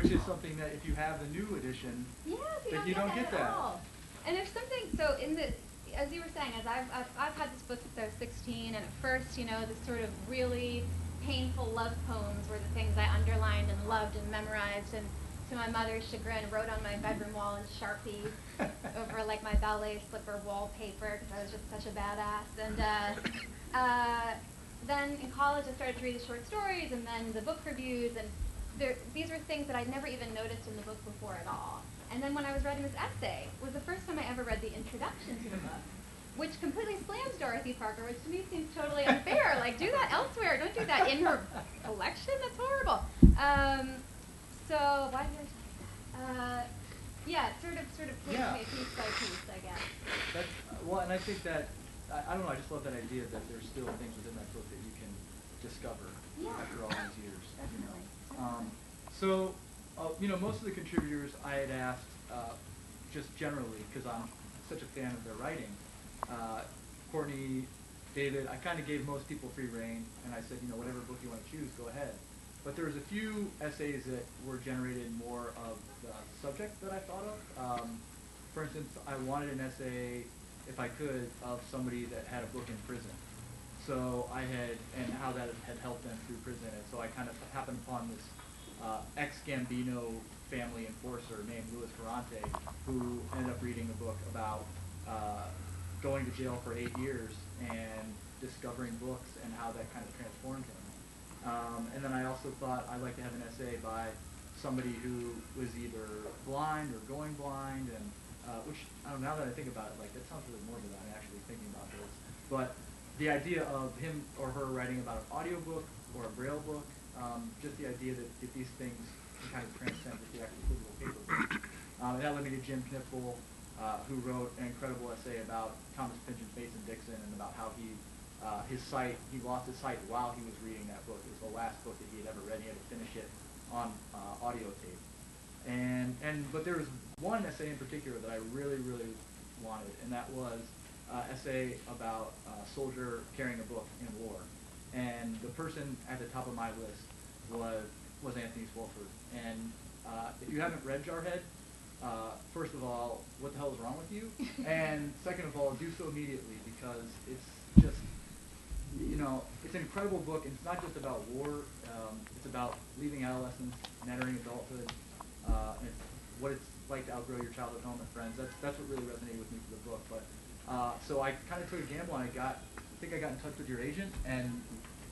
which is something that if you have the new edition, that you don't get that. At all. And there's something, so in the, as you were saying, as I've had this book since I was 16, and at first, you know, this sort of really painful love poems were the things I underlined and loved and memorized, and to my mother's chagrin, wrote on my bedroom wall in Sharpie over like my ballet slipper wallpaper because I was just such a badass. And then in college, I started to read the short stories and then the book reviews, and these were things that I'd never even noticed in the book before at all. And then when I was writing this essay, it was the first time I ever read the introduction to the book, which completely slams Dorothy Parker, which to me seems totally unfair. Like, do that elsewhere. Don't do that in her collection. That's horrible. So why did I say that? Yeah, sort of takes me piece by piece, I guess. Well, and I think that, I don't know, I just love that idea that there's still things within that book that you can discover after all these years. Definitely. So, you know, most of the contributors I had asked, just generally, because I'm such a fan of their writing, Courtney, David, I kind of gave most people free reign, and I said, you know, whatever book you want to choose, go ahead. But there was a few essays that were generated more of the subject that I thought of. For instance, I wanted an essay, if I could, of somebody that had a book in prison. So I had, and how that had helped them through prison. And so I kind of happened upon this ex-Gambino family enforcer named Louis Ferrante, who ended up reading a book about going to jail for 8 years and discovering books and how that kind of transformed him. And then I also thought I'd like to have an essay by somebody who was either blind or going blind, and which, I don't know, now that I think about it, like, that sounds really morbid that I'm actually thinking about this. But the idea of him or her writing about an audiobook or a braille book, just the idea that these things can kind of transcend just the actual physical paper book. And that led me to Jim Kniffel, who wrote an incredible essay about Thomas Pynchon's Mason-Dixon and about how he lost his sight while he was reading that book. It was the last book that he had ever read. He had to finish it on audio tape. But there was one essay in particular that I really, really wanted, and that was an essay about a soldier carrying a book in war. And the person at the top of my list was Anthony Swofford. And if you haven't read Jarhead, first of all, what the hell is wrong with you? And second of all, do so immediately, because it's just, you know, it's an incredible book, and it's not just about war. It's about leaving adolescence and entering adulthood, and it's what it's like to outgrow your childhood home and friends. That's what really resonated with me for the book. But so I kind of took a gamble, and I think I got in touch with your agent, and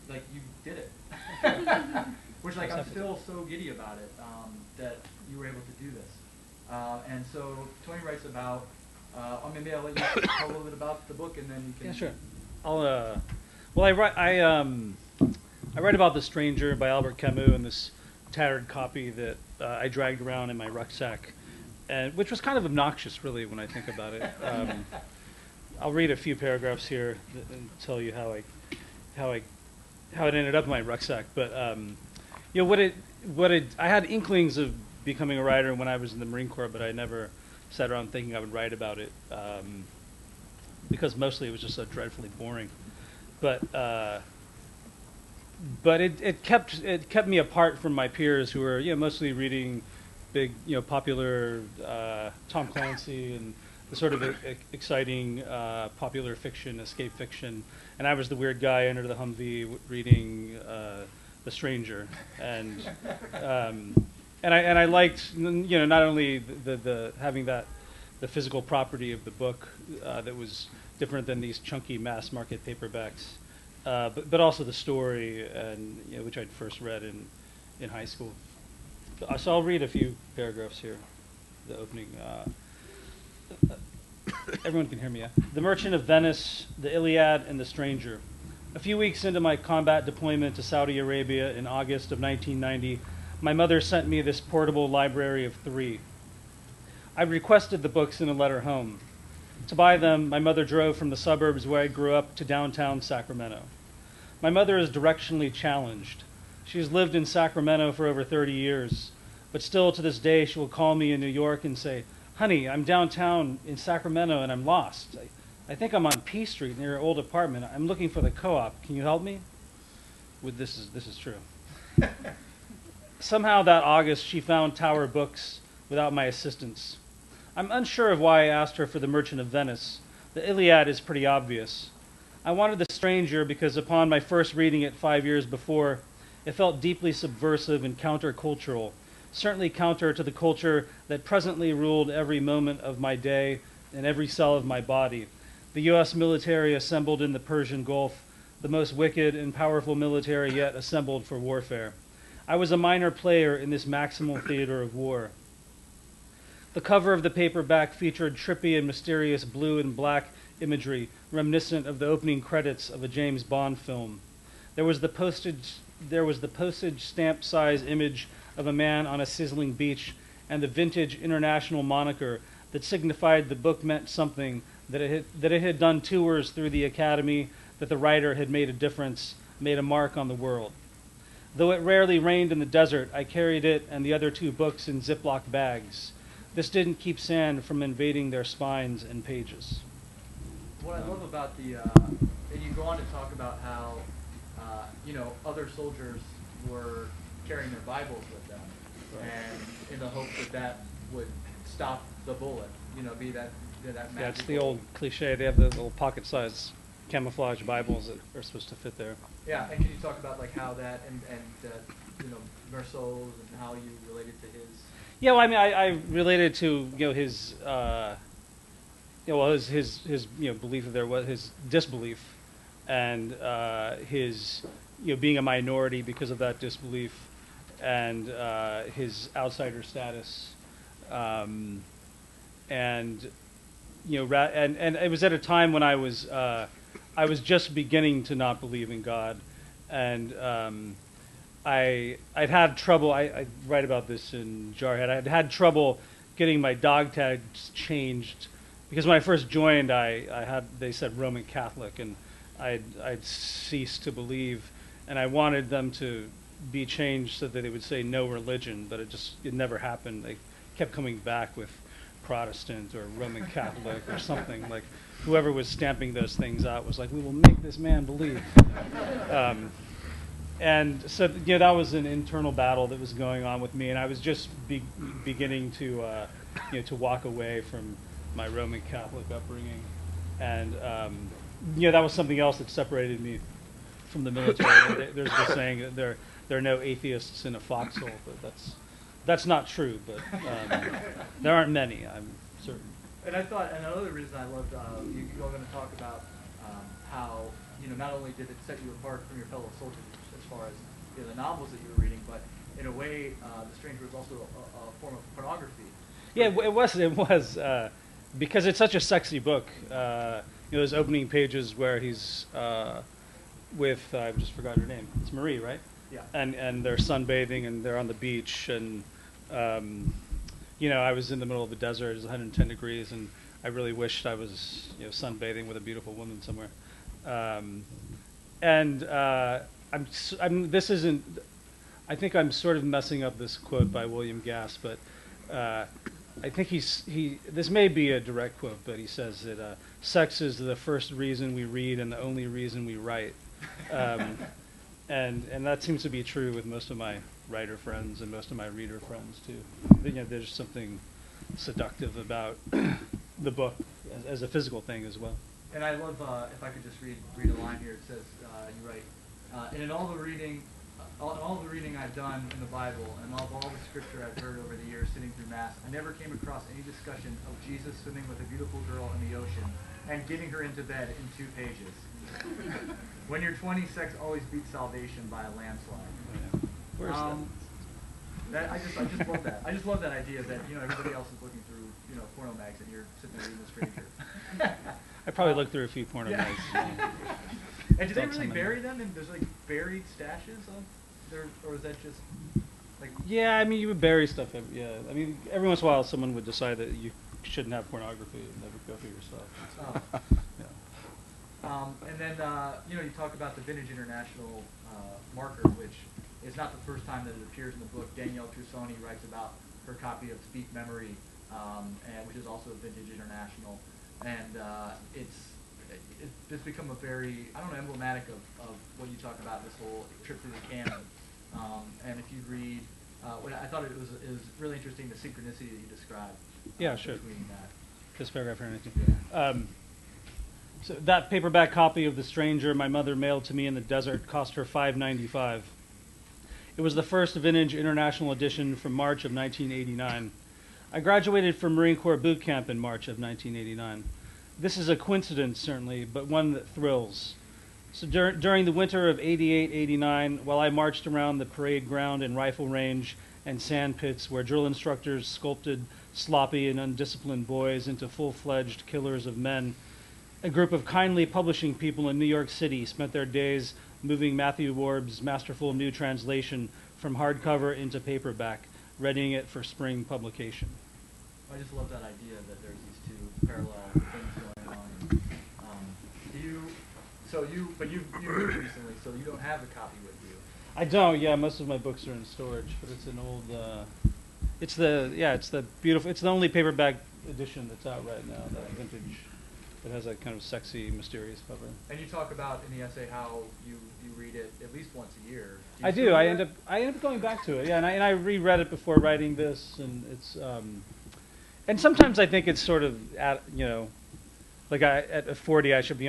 like, you did it. Which, like, I'm still so giddy about it, that you were able to do this. And so Tony writes about, maybe I'll let you tell a little bit about the book, and then you can. Yeah, sure. Well, I write about The Stranger by Albert Camus in this tattered copy that I dragged around in my rucksack, and which was kind of obnoxious, really, when I think about it. I'll read a few paragraphs here and tell you how it ended up in my rucksack. But you know, I had inklings of becoming a writer when I was in the Marine Corps, but I never sat around thinking I would write about it, because mostly it was just so dreadfully boring. But it kept me apart from my peers who were, you know, mostly reading big, you know, popular Tom Clancy and the sort of exciting popular fiction, escape fiction, and I was the weird guy under the Humvee reading The Stranger, and I liked, you know, not only the having the physical property of the book that was different than these chunky mass market paperbacks, but also the story, and you know, which I'd first read in high school. So I'll read a few paragraphs here. The opening. Everyone can hear me, yeah? The Merchant of Venice, The Iliad, and The Stranger. A few weeks into my combat deployment to Saudi Arabia in August of 1990, my mother sent me this portable library of 3. I requested the books in a letter home. To buy them, my mother drove from the suburbs where I grew up to downtown Sacramento. My mother is directionally challenged. She has lived in Sacramento for over 30 years, but still to this day she will call me in New York and say, "Honey, I'm downtown in Sacramento and I'm lost. I think I'm on P Street near your old apartment. I'm looking for the co-op. Can you help me?" This is true. Somehow that August she found Tower Books without my assistance. I'm unsure of why I asked her for The Merchant of Venice. The Iliad is pretty obvious. I wanted The Stranger because upon my first reading it 5 years before, it felt deeply subversive and countercultural, certainly counter to the culture that presently ruled every moment of my day and every cell of my body. The U.S. military assembled in the Persian Gulf, the most wicked and powerful military yet assembled for warfare. I was a minor player in this maximal theater of war. The cover of the paperback featured trippy and mysterious blue and black imagery, reminiscent of the opening credits of a James Bond film. There was the postage stamp size image of a man on a sizzling beach, and the vintage international moniker that signified the book meant something, that it had done tours through the academy, that the writer had made a difference, made a mark on the world. Though it rarely rained in the desert, I carried it and the other 2 books in Ziploc bags. This didn't keep sand from invading their spines and pages. What I love about and you go on to talk about how, other soldiers were carrying their Bibles with them, Right. and in the hope that would stop the bullet, be that magical. Yeah, it's the old cliche. They have the little pocket-sized camouflage Bibles that are supposed to fit there. Yeah, and can you talk about like how that and Merceau's and how you related to his? Yeah, well, I mean, I related to his his belief that there was his disbelief, and his being a minority because of that disbelief, and his outsider status, and it was at a time when I was just beginning to not believe in God, and I'd had trouble. I write about this in Jarhead. I'd had trouble getting my dog tags changed because when I first joined, they said Roman Catholic, and I'd ceased to believe, and I wanted them to be changed so that they would say no religion, but it never happened. They kept coming back with Protestant or Roman Catholic or something. Like whoever was stamping those things out was like, we will make this man believe. And so that was an internal battle that was going on with me, and I was just beginning to to walk away from my Roman Catholic upbringing, and that was something else that separated me from the military. There's the saying that there are no atheists in a foxhole, but that's not true. But there aren't many, I'm certain. And I thought, and another reason I loved you're going to talk about how not only did it set you apart from your fellow soldiers as far as the novels that you were reading, but in a way, The Stranger was also a form of pornography. Yeah, it was because it's such a sexy book. Those opening pages where he's with I've just forgotten her name. It's Marie, right? Yeah. And they're sunbathing and they're on the beach, and I was in the middle of the desert. It was 110 degrees, and I really wished I was sunbathing with a beautiful woman somewhere. This isn't. I think I'm sort of messing up this quote by William Gass, but I think this may be a direct quote, but he says that sex is the first reason we read and the only reason we write, and that seems to be true with most of my writer friends and most of my reader friends too. There's something seductive about the book as a physical thing as well. And I love, if I could just read a line here. It says, you write, and in all the reading I've done in the Bible, and all the scripture I've heard over the years sitting through Mass, I never came across any discussion of Jesus swimming with a beautiful girl in the ocean and getting her into bed in 2 pages. When you're 20, sex always beats salvation by a landslide. Where's that? I just love that. I just love that idea that everybody else is looking through porno mags and you're sitting there reading The Stranger. I probably looked through a few porno mags. And do they really bury them? And there's like buried stashes of there, or is that just like? Yeah, I mean you would bury stuff. I mean every once in a while someone would decide that you shouldn't have pornography and never go through your stuff. Oh. Yeah. And then you talk about the Vintage International marker, which is not the first time that it appears in the book. Danielle Trussoni writes about her copy of Speak Memory, and which is also a Vintage International, and it's become a very emblematic of what you talk about, this whole trip through the canon. And if you read when I thought it was really interesting, the synchronicity that you described. Yeah, sure. Between that. This paragraph here. Yeah. So that paperback copy of The Stranger my mother mailed to me in the desert cost her $5.95. It was the first vintage international edition from March of 1989. I graduated from Marine Corps boot camp in March of 1989. This is a coincidence, certainly, but one that thrills. So during the winter of 88-89, while I marched around the parade ground and rifle range and sand pits where drill instructors sculpted sloppy and undisciplined boys into full-fledged killers of men, a group of kindly publishing people in New York City spent their days moving Matthew Warb's masterful new translation from hardcover into paperback, readying it for spring publication. I just love that idea that there's these two parallel things going on. But you moved recently, so you don't have a copy with you. I don't. Yeah, most of my books are in storage, but it's an old. It's the only paperback edition that's out right now. That vintage. It has a kind of sexy, mysterious cover. And you talk about in the essay how you read it at least once a year. I do. I end up going back to it. Yeah, and I reread it before writing this, and it's and sometimes I think it's sort of like at 40 I should be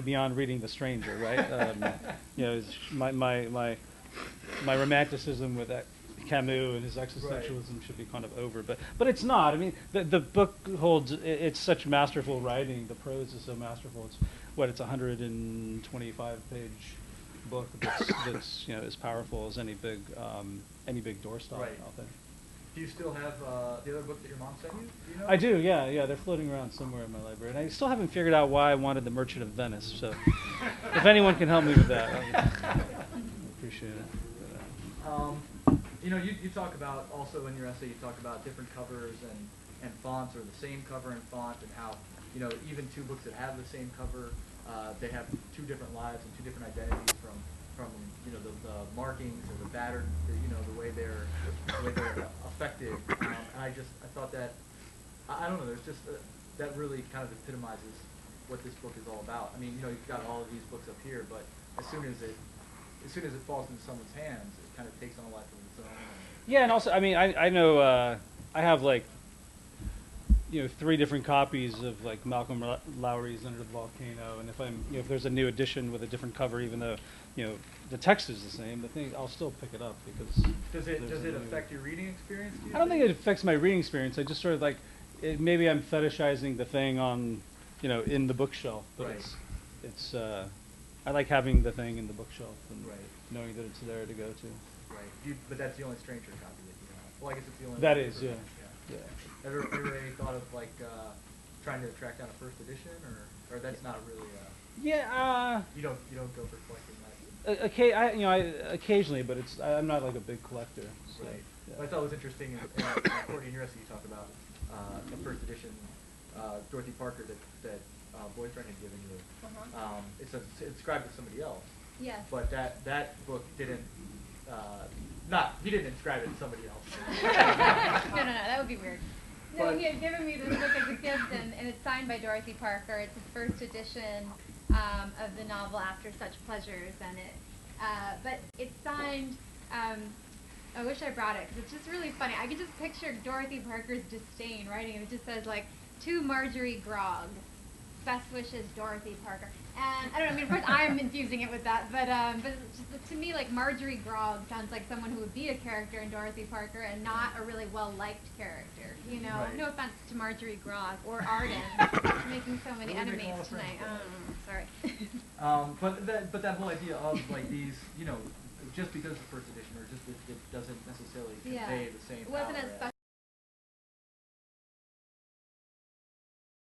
beyond reading The Stranger, right? My romanticism with Camus and his existentialism should be kind of over, but it's not. I mean, the book holds. It's such masterful writing. The prose is so masterful. It's a 125-page book that's as powerful as any big doorstop out there. Do you still have the other book that your mom sent you? Do you know? I do. Yeah. They're floating around somewhere in my library, and I still haven't figured out why I wanted The Merchant of Venice. So, if anyone can help me with that, I appreciate it. You talk about, also in your essay, you talk about different covers and fonts, or the same cover and font, and how, even two books that have the same cover, they have two different lives and two different identities from the markings or the pattern, the way they're affected. And I thought that, I don't know, there's just, that really kind of epitomizes what this book is all about. I mean, you've got all of these books up here, but as soon as it falls into someone's hands, it kind of takes on a life of its own. Yeah, and also, I mean, I know I have 3 different copies of Malcolm Lowry's Under the Volcano, and if there's a new edition with a different cover, even though the text is the same, I'll still pick it up because. Does it affect your reading experience? I don't think it affects my reading experience. I just sort of maybe I'm fetishizing the thing on in the bookshelf, but it's I like having the thing in the bookshelf and knowing that it's there to go to. Right. But that's the only Stranger copy that you have. Well, I guess it's the only. That is, yeah. Ever any thought of trying to track down a first edition, or that's not really? Yeah. You don't go for collecting that. Occasionally, but I'm not like a big collector. So, right. Yeah. What I thought was interesting in Courtney, in your essay, you talk about the first edition Dorothy Parker that boyfriend had given you. It's inscribed to somebody else. Yes. But that book didn't. He didn't inscribe it to somebody else. No, that would be weird. No, But he had given me this book as a gift, and it's signed by Dorothy Parker. It's the first edition of the novel After Such Pleasures, and but it's signed. I wish I brought it because it's just really funny. I can just picture Dorothy Parker's disdain writing it. It just says to Marjorie Grogg, best wishes, Dorothy Parker. And I don't know. I mean, of course, I'm infusing it with that, but just, to me, Marjorie Grogg sounds like someone who would be a character in Dorothy Parker and not a really well-liked character. Right. No offense to Marjorie Grogg or Arden, making so many enemies tonight. Sorry. But that whole idea of these, just because the first edition, or just it doesn't necessarily convey the same. It wasn't power as special.